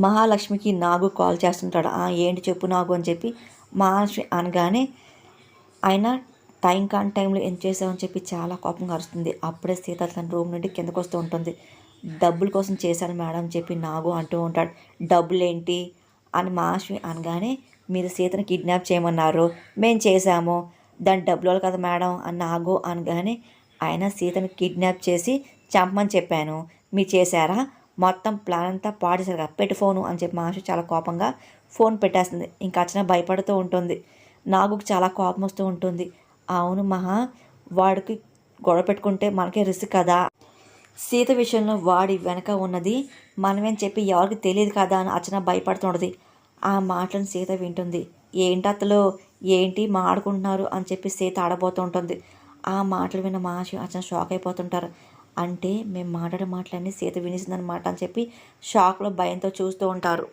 మహాలక్ష్మికి నాగు కాల్ చేస్తుంటాడు. ఏంటి చెప్పు నాగు అని చెప్పి మహాలక్ష్మి అనగానే ఆయన టైం కాని టైంలో ఏం చేసామని చెప్పి చాలా కోపంగా అరుస్తుంది. అప్పుడే సీత తన రూమ్ నుండి కిందకు వస్తూ ఉంటుంది. డబ్బుల కోసం చేశాను మేడం అని చెప్పి నాగు అంటూ ఉంటాడు. డబ్బులేంటి అని మహాలక్ష్మి అనగానే మీరు సీతను కిడ్నాప్ చేయమన్నారు, మేము చేశాము, దాని డబ్బులు కదా మేడం అని నాగు అనగానే ఆయన సీతను కిడ్నాప్ చేసి చంపమని చెప్పాను, మీరు చేశారా, మొత్తం ప్లాన్ అంతా పాడేశారు కదా, పెట్టు ఫోను అని చెప్పి మహాలక్ష్మి చాలా కోపంగా ఫోన్ పెట్టేస్తుంది. ఇంకా అర్చన భయపడుతూ ఉంటుంది. నాగుకు చాలా కోపం వస్తూ ఉంటుంది. అవును మహా, వాడికి గొడవ పెట్టుకుంటే మనకే రిస్క్ కదా, సీత విషయంలో వాడి వెనక ఉన్నది మనమేం చెప్పి ఎవరికి తెలియదు కదా అని అర్చన భయపడుతుంటుంది. ఆ మాటలను సీత వింటుంది. ఏంటి అత్తలో, ఏంటి మాడుకుంటున్నారు అని చెప్పి సీత ఆడబోతూ ఉంటుంది. ఆ మాటలు విన్న మహర్షి అర్చన షాక్ అయిపోతుంటారు. అంటే మేము మాట్లాడే మాటలన్నీ సీత వినిసిందనమాట అని చెప్పి షాక్లో భయంతో చూస్తూ ఉంటారు.